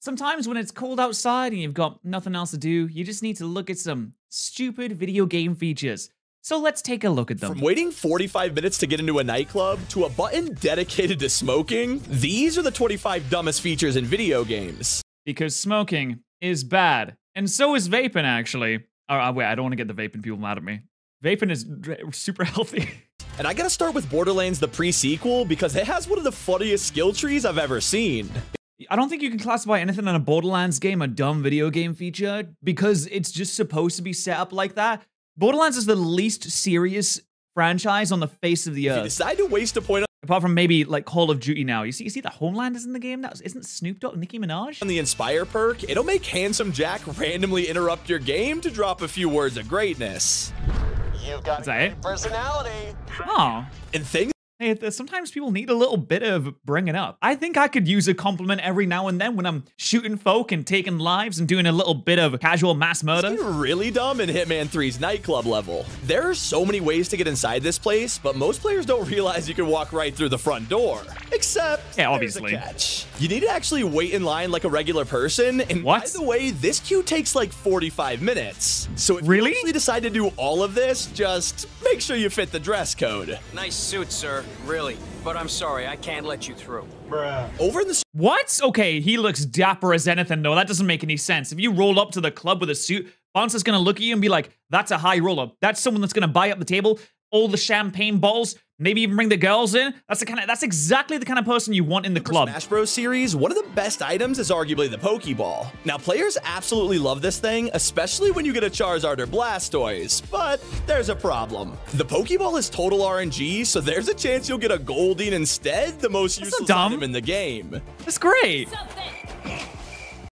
Sometimes when it's cold outside and you've got nothing else to do, you just need to look at some stupid video game features. So let's take a look at them. From waiting 45 minutes to get into a nightclub to a button dedicated to smoking, these are the 25 dumbest features in video games. Because smoking is bad. And so is vaping, actually. Wait, I don't want to get the vaping people mad at me. Vaping is super healthy. And I gotta start with Borderlands the pre-sequel because it has one of the funniest skill trees I've ever seen. I don't think you can classify anything in a Borderlands game a dumb video game feature because it's just supposed to be set up like that. Borderlands is the least serious franchise on the face of the earth. If you decide to waste a point apart from maybe like Call of Duty now. You see the Homeland is in the game now? Isn't Snoop Dogg Nicki Minaj? on the Inspire perk, it'll make Handsome Jack randomly interrupt your game to drop a few words of greatness. You've got a great personality. Oh. And things Hey, sometimes people need a little bit of bringing up. I think I could use a compliment every now and then when I'm shooting folk and taking lives and doing a little bit of casual mass murder. get really dumb in Hitman 3's nightclub level. There are so many ways to get inside this place, but most players don't realize you can walk right through the front door. Except, yeah, obviously. There's a catch. You need to actually wait in line like a regular person, and what? by the way, this queue takes like 45 minutes. So if really? you actually decide to do all of this, just make sure you fit the dress code. Nice suit, sir. Really. But I'm sorry, I can't let you through. Bruh. Over in the What? Okay, he looks dapper as anything, though. That doesn't make any sense. If you roll up to the club with a suit, bouncer's gonna look at you and be like, that's a high roller. That's someone that's gonna buy up the table, all the champagne bottles, maybe even bring the girls in. That's exactly the kind of person you want in the club. Smash Bros series, one of the best items is arguably the Pokeball. Now, players absolutely love this thing, especially when you get a Charizard or Blastoise, but there's a problem. The Pokeball is total RNG, so there's a chance you'll get a Goldeen instead, the most useless item in the game. That's great. Oh,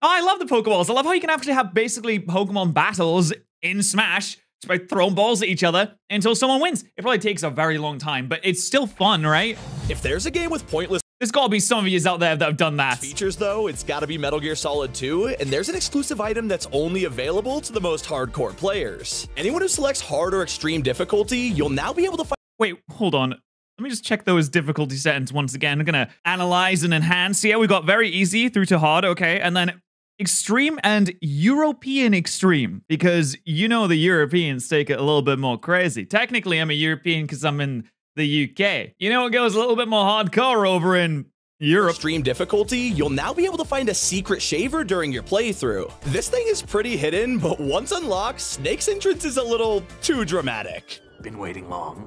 I love the Pokeballs. I love how you can actually have basically Pokemon battles in Smash just by throwing balls at each other until someone wins. It probably takes a very long time, but it's still fun, right? If there's a game with pointless there's gotta be some of you out there that have done that. features, though, it's gotta be Metal Gear Solid 2, and there's an exclusive item that's only available to the most hardcore players. Anyone who selects hard or extreme difficulty, you'll now be able to find— Wait, hold on. Let me just check those difficulty settings once again. I'm gonna analyze and enhance. Yeah, we got very easy through to hard, okay, and then extreme and European extreme, because you know the Europeans take it a little bit more crazy. Technically, I'm a European because I'm in the UK. You know, it goes a little bit more hardcore over in Europe. Extreme difficulty, you'll now be able to find a secret shaver during your playthrough. This thing is pretty hidden, but once unlocked, Snake's entrance is a little too dramatic. Been waiting long.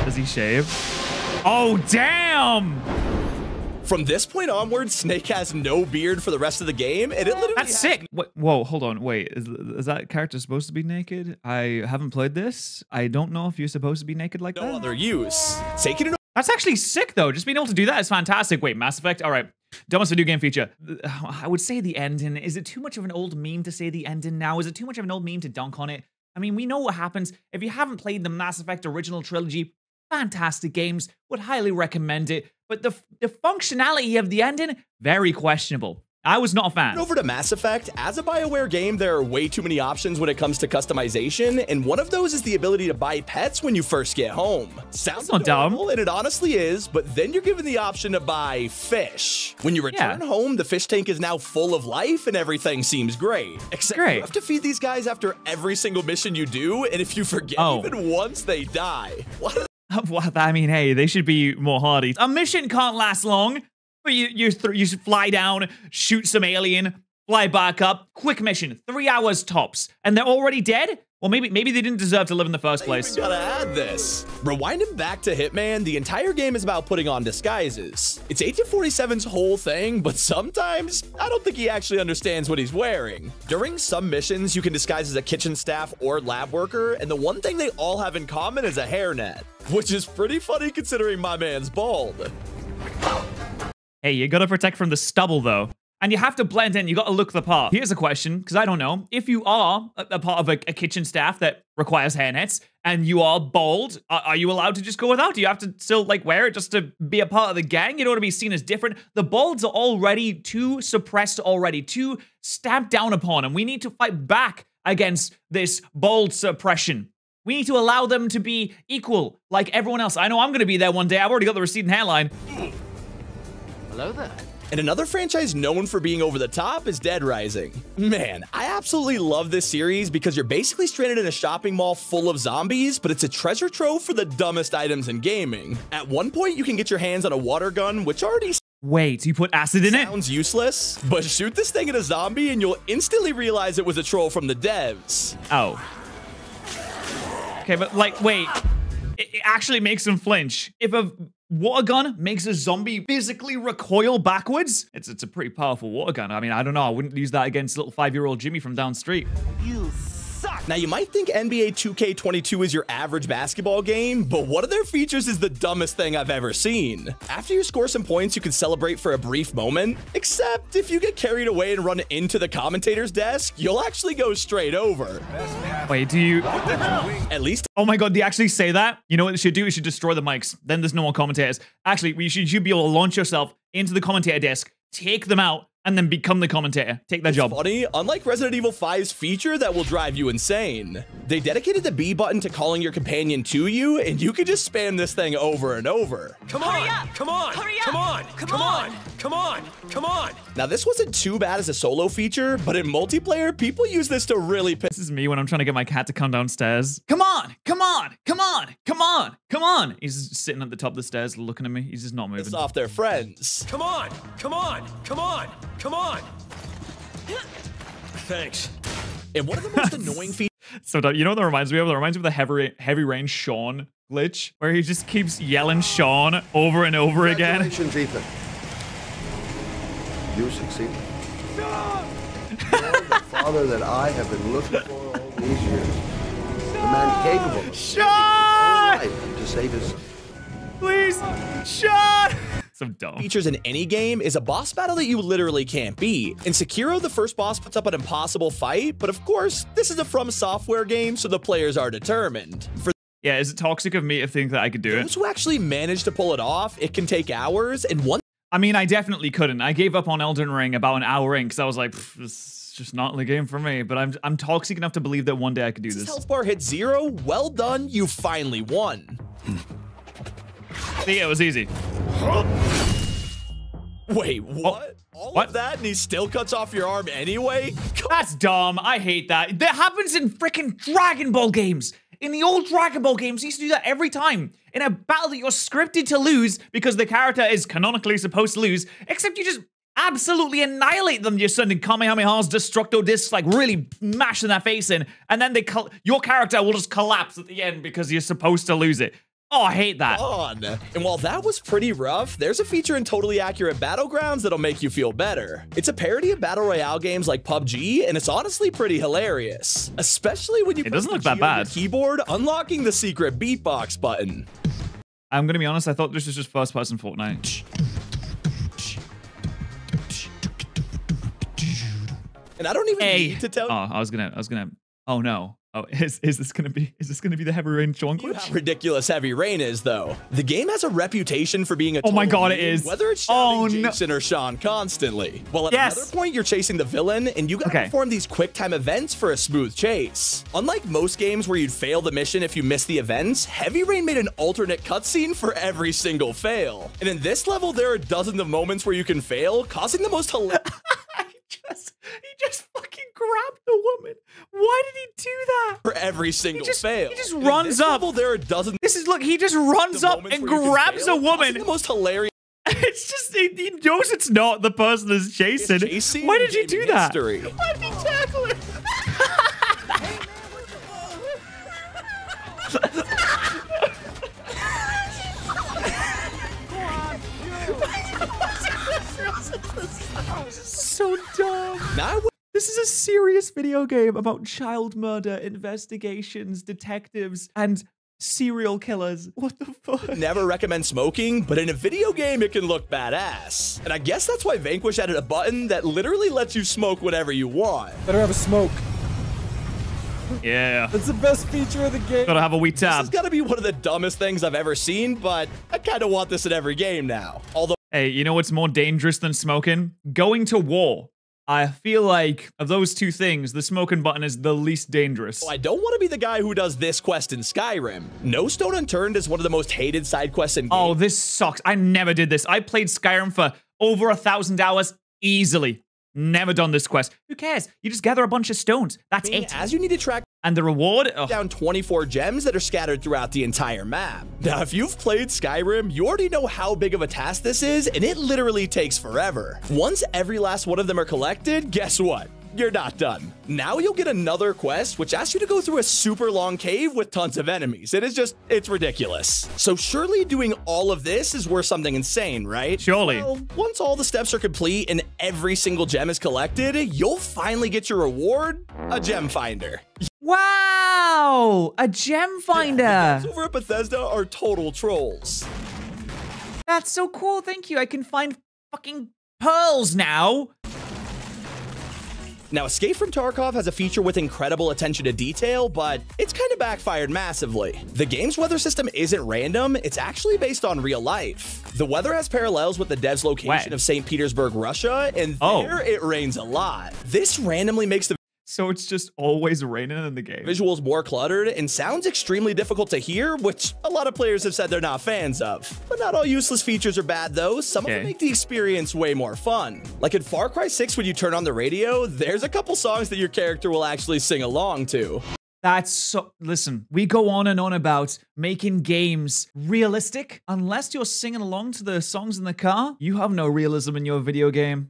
Does he shave? Oh, damn! From this point onward, Snake has no beard for the rest of the game, and it literally That's sick. Whoa, hold on. Wait, is that character supposed to be naked? I haven't played this. I don't know if you're supposed to be naked like that. no other use. Taking it That's actually sick, though. Just being able to do that is fantastic. Wait, Mass Effect? All right. Dumbest video game feature. I would say the ending. Is it too much of an old meme to say the ending now? Is it too much of an old meme to dunk on it? I mean, we know what happens. If you haven't played the Mass Effect original trilogy, fantastic games. Would highly recommend it. But the functionality of the ending, very questionable. I was not a fan. over to Mass Effect, as a BioWare game, there are way too many options when it comes to customization, and one of those is the ability to buy pets when you first get home. Sounds not dumb. adorable, and it honestly is, but then you're given the option to buy fish. When you return home, the fish tank is now full of life, and everything seems great. Except you have to feed these guys after every single mission you do, and if you forget even once, they die. What? I mean, hey, they should be more hardy. A mission can't last long. But you fly down, shoot some alien, fly back up. Quick mission, 3 hours tops. And they're already dead? Well, maybe they didn't deserve to live in the first place. You gotta add this. Rewinding back to Hitman, the entire game is about putting on disguises. It's Agent 47's whole thing, but sometimes I don't think he actually understands what he's wearing. During some missions, you can disguise as a kitchen staff or lab worker, and the one thing they all have in common is a hairnet, which is pretty funny considering my man's bald. Hey, you gotta protect from the stubble, though. And you have to blend in. You gotta look the part. Here's a question, because I don't know. If you are a part of a kitchen staff that requires hairnets, and you are bald, are you allowed to just go without? Do you have to still, like, wear it just to be a part of the gang? You don't want to be seen as different. The balds are already too suppressed already, too stamped down upon, and we need to fight back against this bald suppression. We need to allow them to be equal, like everyone else. I know I'm gonna be there one day. I've already got the receding hairline. Hello there. And another franchise known for being over the top is Dead Rising. Man, I absolutely love this series because you're basically stranded in a shopping mall full of zombies, but it's a treasure trove for the dumbest items in gaming. At one point, you can get your hands on a water gun, which already Wait, you put acid in it? Sounds useless, but shoot this thing at a zombie and you'll instantly realize it was a troll from the devs. Oh. Okay, but like, wait. It actually makes them flinch. If a water gun makes a zombie physically recoil backwards, it's a pretty powerful water gun. I mean, I don't know. I wouldn't use that against little 5-year-old Jimmy from down the street. You suck. Now, you might think NBA 2K22 is your average basketball game, but one of their features is the dumbest thing I've ever seen. After you score some points, you can celebrate for a brief moment, except if you get carried away and run into the commentator's desk, you'll actually go straight over. Wait, do you... At least... Oh my god, do you actually say that? You know what they should do? You should destroy the mics. Then there's no more commentators. Actually, you should be able to launch yourself into the commentator desk, take them out, and then become the commentator. Take that job. Funny, unlike Resident Evil 5's feature that will drive you insane, they dedicated the B button to calling your companion to you, and you can just spam this thing over and over. Come on! Come on! Hurry up! Come on! Come on! Come on! Come on! Now, this wasn't too bad as a solo feature, but in multiplayer, people use this to really piss. This is me when I'm trying to get my cat to come downstairs. Come on! Come on! Come on! Come on! Come on! He's just sitting at the top of the stairs looking at me. He's just not moving. Off their friends. Come on! Come on! Come on! Come on! Thanks. And one of the most annoying features. So, you know what that reminds me of? That reminds me of the Heavy Rain Sean glitch, where he just keeps yelling Sean over and over again. Congratulations, Ethan. You succeeded. You're the father that I have been looking for all these years. The man capable of Sean! life to save his. Please, Sean! So dumb. Features in any game is a boss battle that you literally can't beat. In Sekiro, the first boss puts up an impossible fight, but of course, this is a From Software game, so the players are determined. For Yeah, is it toxic of me to think that I could do those it? who actually manage to pull it off, it can take hours, and one I mean, I definitely couldn't. I gave up on Elden Ring about an hour in because I was like, this is just not the game for me. But I'm toxic enough to believe that one day I could do this. health bar hits 0, well done, you finally won. See, it was easy. Wait, what? All What? of that and he still cuts off your arm anyway? That's dumb. I hate that. That happens in freaking Dragon Ball games. In the old Dragon Ball games, they used to do that every time. In a battle that you're scripted to lose because the character is canonically supposed to lose, except you just absolutely annihilate them. You're sending Kamehamehas, Destructo Discs, like really mashing their face in, and then your character will just collapse at the end because you're supposed to lose it. Oh, I hate that. And while that was pretty rough, there's a feature in Totally Accurate Battlegrounds that'll make you feel better. It's a parody of Battle Royale games like PUBG, and it's honestly pretty hilarious. Especially when you It doesn't look press that G on your bad. keyboard, unlocking the secret beatbox button. I'm gonna be honest, I thought this was just first-person Fortnite. And I don't even need to tell Oh, I was gonna. Oh no. Oh, is this gonna be the Heavy Rain Sean you glitch? how ridiculous Heavy Rain is, though. The game has a reputation for being a Oh my total God, it meme, is. whether it's Oh, shouting no. Jason or Sean constantly. Well, at Yes. another point, you're chasing the villain, and you gotta Okay. perform these quick time events for a smooth chase. Unlike most games where you'd fail the mission if you miss the events, Heavy Rain made an alternate cutscene for every single fail. And in this level, there are dozens of moments where you can fail, causing the most hilarious. He just fucking grabbed the woman. Why did he do that? For every single fail. He just And in runs this up. level, there are dozens Look, he just runs of up moments and where you can grabs fail, a causing woman. the most hilarious It's just, he knows it's not the person that's chasing. chase scene Why in did you do gaming that? history. Why did he tackle it? So dumb. Now, This is a serious video game about child murder, investigations, detectives, and serial killers. What the fuck? never recommend smoking, but in a video game, it can look badass. And I guess that's why Vanquish added a button that literally lets you smoke whatever you want. Better have a smoke. Yeah. That's the best feature of the game. Gotta have a wee This tab. has got to be one of the dumbest things I've ever seen, but I kind of want this in every game now. Although, Hey, you know what's more dangerous than smoking? Going to war. I feel like of those two things, the smoking button is the least dangerous. I don't want to be the guy who does this quest in Skyrim. No Stone Unturned is one of the most hated side quests in games. Oh, this sucks. I never did this. I played Skyrim for Over 1,000 hours easily. Never done this quest. Who cares? You just gather a bunch of stones. That's it. As you need to track And the reward? Oh. down 24 gems that are scattered throughout the entire map. Now, if you've played Skyrim, you already know how big of a task this is, and it literally takes forever. Once every last one of them are collected, guess what? You're not done. Now you'll get another quest, which asks you to go through a super long cave with tons of enemies. It's ridiculous. So surely doing all of this is worth something insane, right? Surely. Well, once all the steps are complete and every single gem is collected, you'll finally get your reward, a gem finder. Wow! A gem finder! The devs over at Bethesda are total trolls. That's so cool, thank you. I can find fucking pearls now. Now, Escape from Tarkov has a feature with incredible attention to detail, but it's kind of backfired massively. The game's weather system isn't random, it's actually based on real life. The weather has parallels with the dev's location of St. Petersburg, Russia, and there it rains a lot. This randomly makes the So it's just always raining in the game. visuals more cluttered and sounds extremely difficult to hear, which a lot of players have said they're not fans of. But not all useless features are bad though. Some of them make the experience way more fun. Like in Far Cry 6, when you turn on the radio, there's a couple songs that your character will actually sing along to. That's so... Listen, we go on and on about making games realistic. Unless you're singing along to the songs in the car, you have no realism in your video game.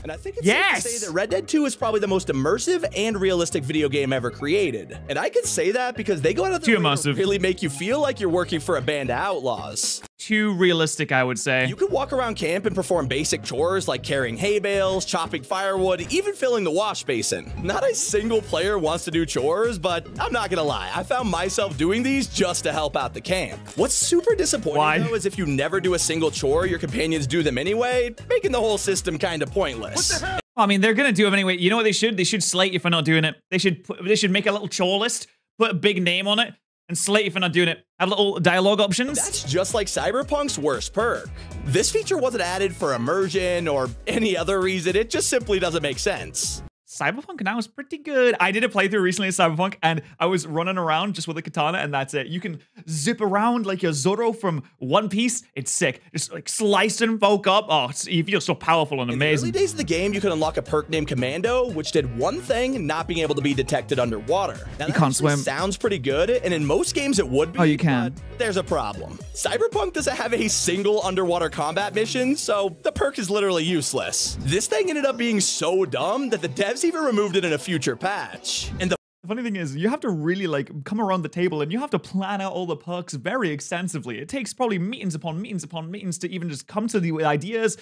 And I think it's safe to say that Red Dead 2 is probably the most immersive and realistic video game ever created. And I can say that because they go out of their way to really make you feel like you're working for a band of outlaws. Too realistic, I would say. You can walk around camp and perform basic chores like carrying hay bales, chopping firewood, even filling the wash basin. Not a single player wants to do chores, but I'm not gonna lie, I found myself doing these just to help out the camp. What's super disappointing though is if you never do a single chore, your companions do them anyway, making the whole system kind of pointless. What the hell? I mean, they're gonna do them anyway. You know what they should? They should slate you for not doing it. They should make a little chore list, put a big name on it, and slate you for not doing it. Have little dialogue options. That's just like Cyberpunk's worst perk. This feature wasn't added for immersion or any other reason. It just simply doesn't make sense. Cyberpunk now is pretty good. I did a playthrough recently of Cyberpunk, and I was running around just with a katana, and that's it. You can zip around like your Zorro from One Piece. It's sick. Just like slicing folk up. Oh, you feel so powerful and amazing. In the early days of the game, you could unlock a perk named Commando, which did one thing, not being able to be detected underwater. Now, you can't swim. Sounds pretty good, and in most games it would be. Oh, you can. But there's a problem. Cyberpunk doesn't have a single underwater combat mission, so the perk is literally useless. This thing ended up being so dumb that the devs even removed it in a future patch. And the funny thing is, you have to really like come around the table and you have to plan out all the perks very extensively. It takes probably meetings upon meetings upon meetings to even just come to the ideas,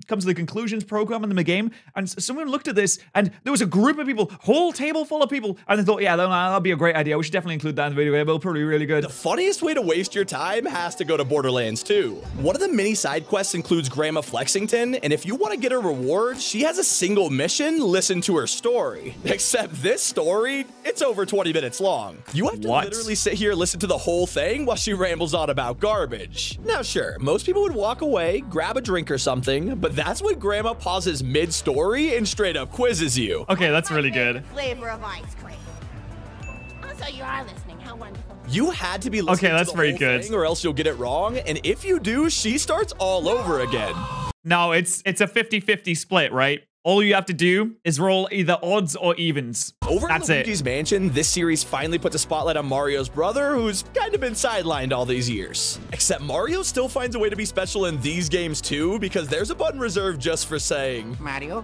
come to the conclusions programming the game. And someone looked at this and there was a group of people, whole table full of people, and they thought, yeah, that'll be a great idea. We should definitely include that in the video game. It'll probably be really good. The funniest way to waste your time has to go to Borderlands 2. One of the mini side quests includes Grandma Flexington, and if you want to get a reward, she has a single mission, listen to her story. Except this story, it's over 20 minutes long. You have to literally sit here and listen to the whole thing while she rambles on about garbage. Now sure, most people would walk away, grab a drink or something, but that's when Grandma pauses mid-story and straight up quizzes you. Okay, that's really good. Flavor of ice cream. Also, you are listening. How wonderful. You had to be listening that's to the very whole good. thing or else you'll get it wrong, and if you do, she starts all over again. No, it's a 50-50 split, right? All you have to do is roll either odds or evens. Over in Luigi's Mansion, this series finally puts a spotlight on Mario's brother, who's kind of been sidelined all these years. Except Mario still finds a way to be special in these games too, because there's a button reserved just for saying Mario.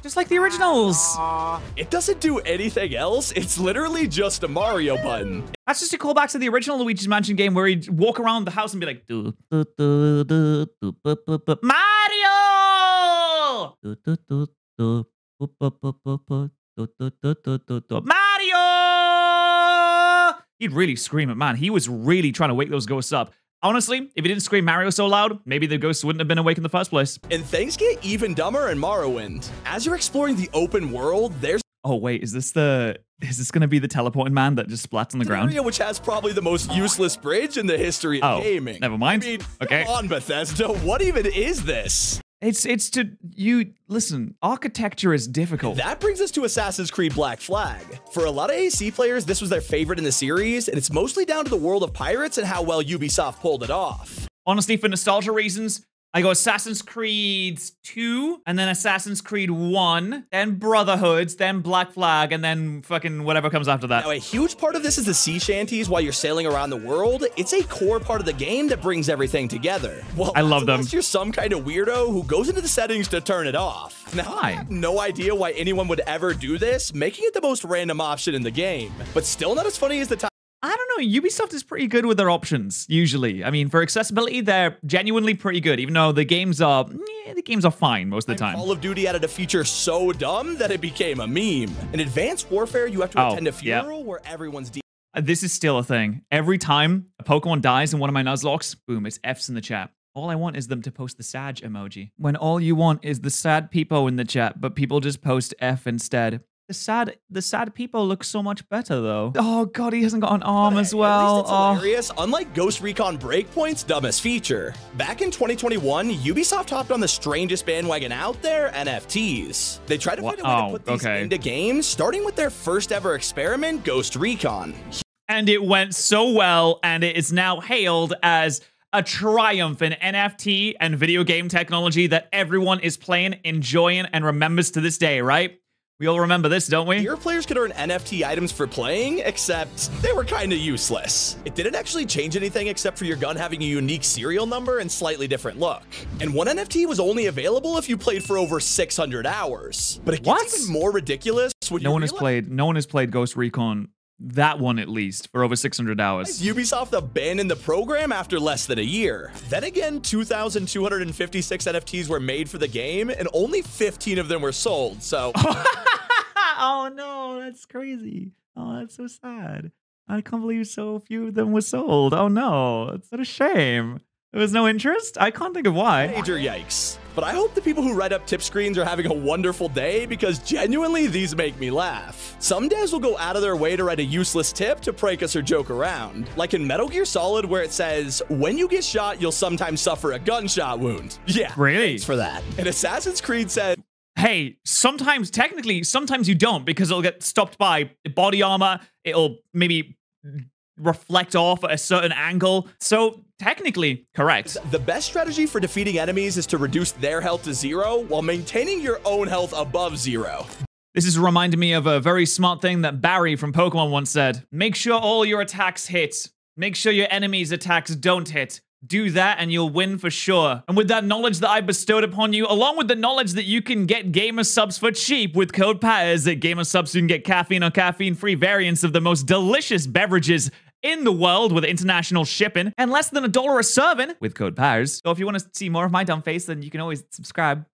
Just like the originals. It doesn't do anything else. It's literally just a Mario button. That's just a callback to the original Luigi's Mansion game where he'd walk around the house and be like, Mario! Mario! He'd really scream it, man. He was really trying to wake those ghosts up. Honestly, if he didn't scream Mario so loud, maybe the ghosts wouldn't have been awake in the first place. And things get even dumber in Morrowind. As you're exploring the open world, there's oh wait, is this gonna be the teleporting man that just splats on the ground? Area which has probably the most useless bridge in the history of gaming. Never mind. I mean, okay. Come on, Bethesda, what even is this? It's to you listen, architecture is difficult. That brings us to Assassin's Creed Black Flag. For a lot of AC players, this was their favorite in the series, and it's mostly down to the world of pirates and how well Ubisoft pulled it off. Honestly, for nostalgia reasons, I go Assassin's Creed 2, and then Assassin's Creed 1, then Brotherhoods, then Black Flag, and then fucking whatever comes after that. Now, a huge part of this is the sea shanties while you're sailing around the world. It's a core part of the game that brings everything together. Well, I love them. Unless you're some kind of weirdo who goes into the settings to turn it off. Now, I have no idea why anyone would ever do this, making it the most random option in the game. But still not as funny as the time. I don't know. Ubisoft is pretty good with their options, usually. I mean, for accessibility, they're genuinely pretty good, even though the games are fine most of the time. Call of Duty added a feature so dumb that it became a meme. In Advanced Warfare, you have to attend a funeral where everyone's this is still a thing. Every time a Pokemon dies in one of my Nuzlocks, boom, it's F's in the chat. All I want is them to post the sad emoji. When all you want is the sad people in the chat, but people just post F instead. The sad people look so much better, though. Oh, God, he hasn't got an arm as well. It's hilarious, unlike Ghost Recon Breakpoint's dumbest feature. Back in 2021, Ubisoft hopped on the strangest bandwagon out there, NFTs. They tried to find a way to put these into games, starting with their first ever experiment, Ghost Recon. And it went so well, and it is now hailed as a triumph in NFT and video game technology that everyone is playing, enjoying, and remembers to this day, right? We all remember this, don't we? Your players could earn NFT items for playing, except they were kind of useless. It didn't actually change anything except for your gun having a unique serial number and slightly different look. And one NFT was only available if you played for over 600 hours. But it gets even more ridiculous when no one has played Ghost Recon, that one at least, for over 600 hours. Ubisoft abandoned the program after less than a year. Then again, 2,256 NFTs were made for the game, and only 15 of them were sold, so... Oh no, that's crazy. Oh, that's so sad. I can't believe so few of them were sold. Oh no, it's such a shame. There was no interest? I can't think of why. Major yikes. But I hope the people who write up tip screens are having a wonderful day, because genuinely these make me laugh. Some devs will go out of their way to write a useless tip to prank us or joke around. Like in Metal Gear Solid, where it says, when you get shot, you'll sometimes suffer a gunshot wound. Yeah, really? Thanks for that. And Assassin's Creed said, hey, sometimes you don't, because it'll get stopped by body armor. It'll maybe reflect off at a certain angle. So technically correct. The best strategy for defeating enemies is to reduce their health to 0 while maintaining your own health above 0. This is reminding me of a very smart thing that Barry from Pokemon once said. Make sure all your attacks hit. Make sure your enemies' attacks don't hit. Do that and you'll win for sure. And with that knowledge that I bestowed upon you, along with the knowledge that you can get Gamer Subs for cheap with code patterrz at Gamer Subs, you can get caffeine or caffeine-free variants of the most delicious beverages in the world with international shipping and less than $1 a serving with code patterrz. So if you want to see more of my dumb face, then you can always subscribe.